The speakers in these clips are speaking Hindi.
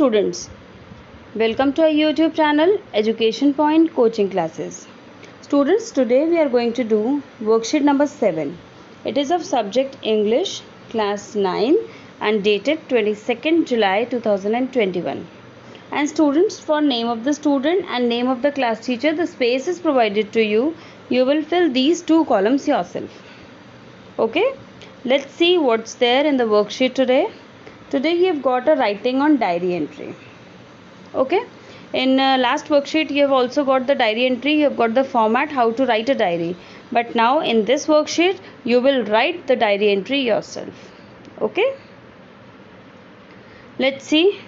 students, welcome to our YouTube channel Education Point Coaching Classes. Students, today we are going to do worksheet number 7. It is of subject English, class 9 and dated 22nd July 2021. And students, for name of the student and name of the class teacher, the space is provided to you. You will fill these two columns yourself. Okay, let's see what's there in the worksheet today. Today you have got a writing on diary entry. Okay, in last worksheet you have also got the diary entry, you have got the format how to write a diary, but now in this worksheet you will write the diary entry yourself. Okay, let's see.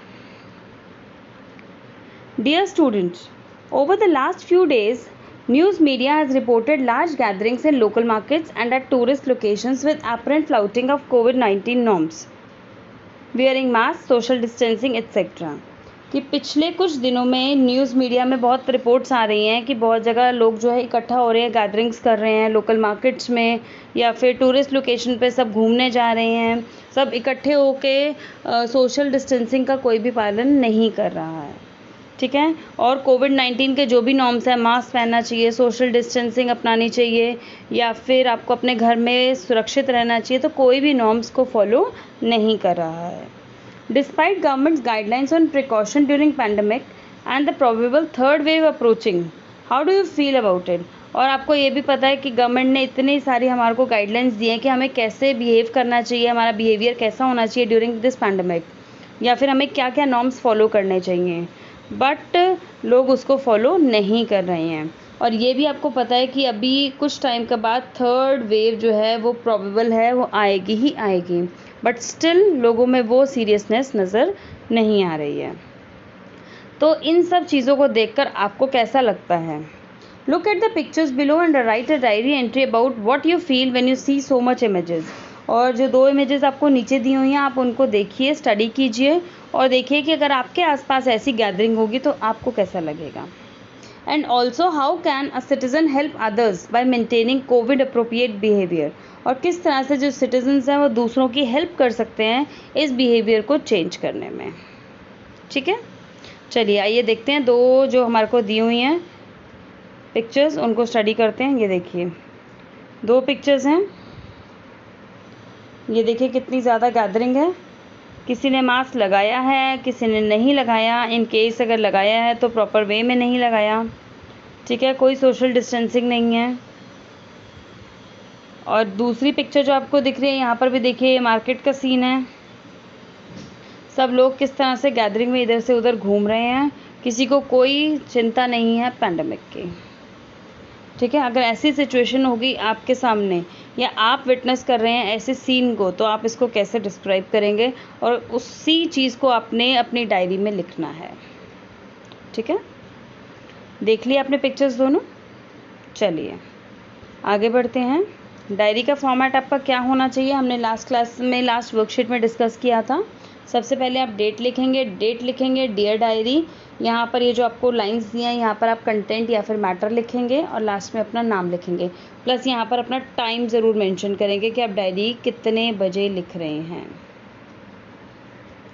Dear students, over the last few days news media has reported large gatherings in local markets and at tourist locations with apparent flouting of COVID-19 norms, wearing mask, social distancing etcetera. कि पिछले कुछ दिनों में न्यूज़ मीडिया में बहुत रिपोर्ट्स आ रही हैं कि बहुत जगह लोग जो है इकट्ठा हो रहे हैं, गैदरिंग्स कर रहे हैं लोकल मार्केट्स में या फिर टूरिस्ट लोकेशन पे सब घूमने जा रहे हैं, सब इकट्ठे होके सोशल डिस्टेंसिंग का कोई भी पालन नहीं कर रहा है. ठीक है, और कोविड-19 के जो भी नॉर्म्स हैं, मास्क पहनना चाहिए, सोशल डिस्टेंसिंग अपनानी चाहिए या फिर आपको अपने घर में सुरक्षित रहना चाहिए, तो कोई भी नॉर्म्स को फॉलो नहीं कर रहा है. Despite governments guidelines on precaution during pandemic and the probable third wave approaching, how do you feel about it. और आपको ये भी पता है कि गवर्नमेंट ने इतनी सारी हमारे को गाइडलाइंस दी हैं कि हमें कैसे बिहेव करना चाहिए, हमारा बिहेवियर कैसा होना चाहिए ड्यूरिंग दिस पैंडमिक, या फिर हमें क्या क्या नॉर्म्स फॉलो करने चाहिए, बट लोग उसको फॉलो नहीं कर रहे हैं. और ये भी आपको पता है कि अभी कुछ टाइम के बाद थर्ड वेव जो है वो प्रोबेबल है, वो आएगी ही आएगी, बट स्टिल लोगों में वो सीरियसनेस नज़र नहीं आ रही है. तो इन सब चीज़ों को देखकर आपको कैसा लगता है. Look at the pictures below and write a diary entry about what you feel when you see so much images. और जो दो इमेजेस आपको नीचे दी हुई हैं आप उनको देखिए, स्टडी कीजिए और देखिए कि अगर आपके आसपास ऐसी गैदरिंग होगी तो आपको कैसा लगेगा. And also how can a citizen help others bye maintaining Covid appropriate behaviour. और किस तरह से जो सिटीजन्स हैं वो दूसरों की हेल्प कर सकते हैं इस बिहेवियर को चेंज करने में. ठीक है, चलिए आइए देखते हैं दो जो हमारे को दी हुई हैं पिक्चर्स, उनको स्टडी करते हैं. ये देखिए दो पिक्चर्स हैं, ये देखिए कितनी ज़्यादा गैदरिंग है. किसी ने मास्क लगाया है, किसी ने नहीं लगाया. इन केस अगर लगाया है तो प्रॉपर वे में नहीं लगाया. ठीक है, कोई सोशल डिस्टेंसिंग नहीं है. और दूसरी पिक्चर जो आपको दिख रही है यहाँ पर भी देखिए मार्केट का सीन है. सब लोग किस तरह से गैदरिंग में इधर से उधर घूम रहे हैं, किसी को कोई चिंता नहीं है पैंडमिक की. ठीक है, अगर ऐसी सिचुएशन होगी आपके सामने या आप विटनेस कर रहे हैं ऐसे सीन को, तो आप इसको कैसे डिस्क्राइब करेंगे और उसी चीज़ को आपने अपनी डायरी में लिखना है. ठीक है, देख लिया आपने पिक्चर्स दोनों. चलिए आगे बढ़ते हैं. डायरी का फॉर्मेट आपका क्या होना चाहिए हमने लास्ट क्लास में, लास्ट वर्कशीट में डिस्कस किया था. सबसे पहले आप डेट लिखेंगे डियर डायरी. यहाँ पर ये जो आपको लाइंस दिए हैं यहाँ पर आप कंटेंट या फिर मैटर लिखेंगे और लास्ट में अपना नाम लिखेंगे. प्लस यहाँ पर अपना टाइम ज़रूर मेंशन करेंगे कि आप डायरी कितने बजे लिख रहे हैं.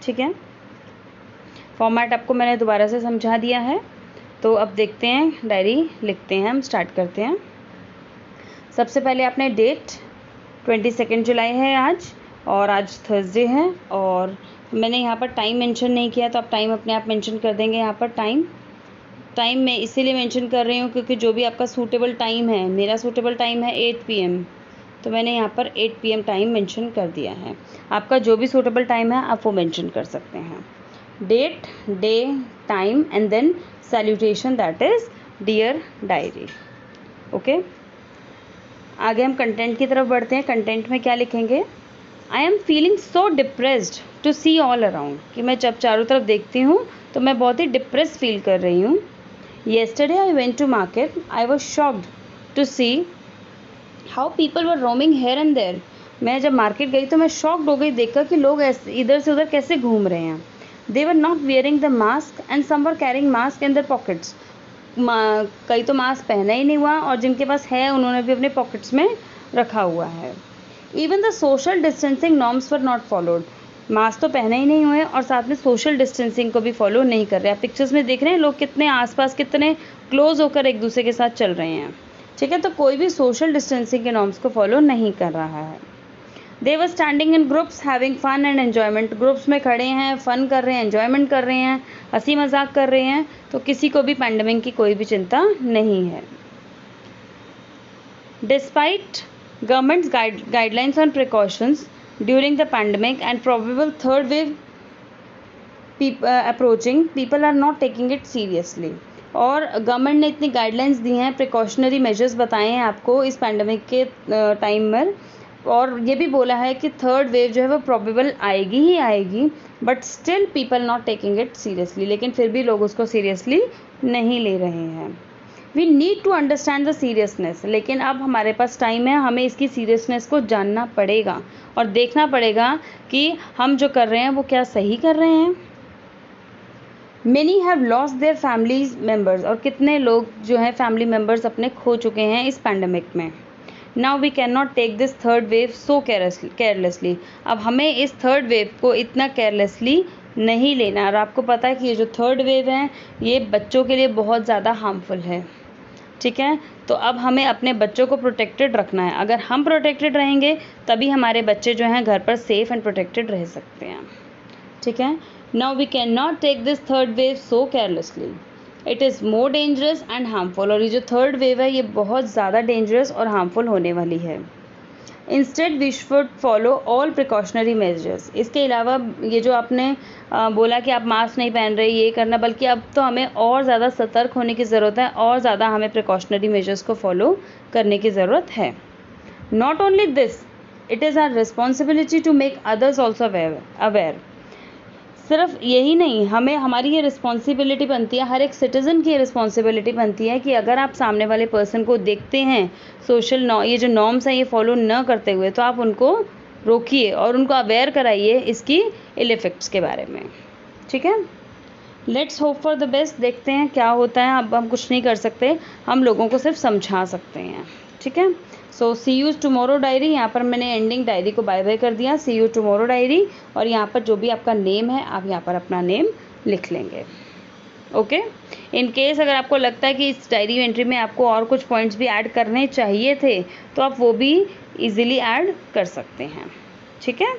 ठीक है, फॉर्मेट आपको मैंने दोबारा से समझा दिया है. तो अब देखते हैं, डायरी लिखते हैं, हम स्टार्ट करते हैं. सबसे पहले आपने डेट 22 जुलाई है आज, और आज थर्सडे है, और मैंने यहाँ पर टाइम मेंशन नहीं किया तो आप टाइम अपने आप मेंशन कर देंगे. यहाँ पर टाइम मैं इसीलिए मेंशन कर रही हूँ क्योंकि जो भी आपका सूटेबल टाइम है, मेरा सूटेबल टाइम है 8 PM, तो मैंने यहाँ पर 8 PM टाइम मेंशन कर दिया है. आपका जो भी सूटेबल टाइम है आप वो मेंशन कर सकते हैं. Date, day, time and then salutation, that is dear diary. Okay, आगे हम कंटेंट की तरफ बढ़ते हैं. कंटेंट में क्या लिखेंगे. I am feeling so depressed to see all around. कि मैं जब चारों तरफ देखती हूँ तो मैं बहुत ही डिप्रेस फील कर रही हूँ. Yesterday I went to market, I was shocked to see how people were roaming here and there. मैं जब मार्केट गई तो मैं शॉक्ड हो गई देखकर कि लोग ऐसे इधर से उधर कैसे घूम रहे हैं. They were not wearing the mask and some were carrying mask in their pockets. कई तो मास्क पहना ही नहीं हुआ और जिनके पास है उन्होंने भी अपने पॉकेट्स में रखा हुआ है. Even the social distancing norms were not followed. Mask तो पहने ही नहीं हुए और साथ में सोशल डिस्टेंसिंग को भी फॉलो नहीं कर रहे। आप पिक्चर्स में देख रहे हैं लोग कितने आसपास कितने क्लोज होकर एक दूसरे के साथ चल रहे हैं, ठीक है। तो कोई भी सोशल डिस्टेंसिंग के नॉर्म्स को फॉलो नहीं कर रहा है। They were standing in groups having fun and enjoyment. Groups में खड़े हैं, फन कर रहे हैं, एन्जॉयमेंट कर रहे हैं, हंसी मजाक कर रहे हैं। तो किसी को भी पैंडमिक की कोई भी चिंता नहीं है। Despite governments guidelines on precautions during the pandemic and probable third wave approaching, people are not taking it seriously। और गवर्नमेंट ने इतनी गाइडलाइंस दी हैं, प्रिकॉशनरी मेजर्स बताए हैं आपको इस पैंडमिक के टाइम में, और ये भी बोला है कि थर्ड वेव जो है वो प्रोबेबल आएगी ही आएगी, but still people not taking it seriously. लेकिन फिर भी लोग उसको सीरियसली नहीं ले रहे हैं। We need to understand the seriousness. लेकिन अब हमारे पास टाइम है, हमें इसकी सीरियसनेस को जानना पड़ेगा और देखना पड़ेगा कि हम जो कर रहे हैं वो क्या सही कर रहे हैं। Many have lost their families members। और कितने लोग जो हैं फैमिली मेम्बर्स अपने खो चुके हैं इस पैंडमिक में। Now we cannot take this third wave so carelessly। अब हमें इस थर्ड वेव को इतना केयरलेसली नहीं लेना। और आपको पता है कि ये जो थर्ड वेव है ये बच्चों के लिए बहुत ज़्यादा हार्मफुल है, ठीक है। तो अब हमें अपने बच्चों को प्रोटेक्टेड रखना है। अगर हम प्रोटेक्टेड रहेंगे तभी हमारे बच्चे जो हैं घर पर सेफ एंड प्रोटेक्टेड रह सकते हैं, ठीक है। Now we can not take this third wave so carelessly, it is more dangerous and harmful. और ये जो थर्ड वेव है ये बहुत ज़्यादा डेंजरस और हार्मफुल होने वाली है। Instead we should follow all precautionary measures. इसके अलावा ये जो आपने बोला कि आप मास्क नहीं पहन रहे, ये करना, बल्कि अब तो हमें और ज़्यादा सतर्क होने की ज़रूरत है और ज़्यादा हमें प्रिकॉशनरी मेजर्स को फॉलो करने की ज़रूरत है। Not only this, it is our responsibility to make others also aware. सिर्फ यही नहीं, हमें हमारी ये रिस्पॉन्सिबिलिटी बनती है, हर एक सिटीज़न की ये रिस्पॉन्सिबिलिटी बनती है कि अगर आप सामने वाले पर्सन को देखते हैं ये जो नॉर्म्स हैं ये फॉलो न करते हुए, तो आप उनको रोकिए और उनको अवेयर कराइए इसकी इल इफ़ेक्ट्स के बारे में, ठीक है। Let's hope for the best. देखते हैं क्या होता है। अब हम कुछ नहीं कर सकते, हम लोगों को सिर्फ समझा सकते हैं, ठीक है। सो सी यू टुमारो डायरी। यहाँ पर मैंने एंडिंग डायरी को बाय बाय कर दिया। सी यू टुमारो डायरी। और यहाँ पर जो भी आपका नेम है आप यहाँ पर अपना नेम लिख लेंगे, ओके। इन केस अगर आपको लगता है कि इस डायरी एंट्री में आपको और कुछ पॉइंट्स भी ऐड करने चाहिए थे तो आप वो भी इजीली ऐड कर सकते हैं, ठीक है।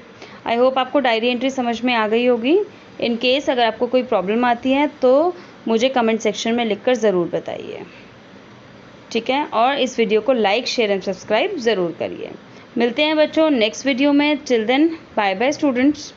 आई होप आपको डायरी एंट्री समझ में आ गई होगी। इन केस अगर आपको कोई प्रॉब्लम आती है तो मुझे कमेंट सेक्शन में लिखकर ज़रूर बताइए, ठीक है। और इस वीडियो को लाइक शेयर एंड सब्सक्राइब ज़रूर करिए। मिलते हैं बच्चों नेक्स्ट वीडियो में। Till then bye bye students.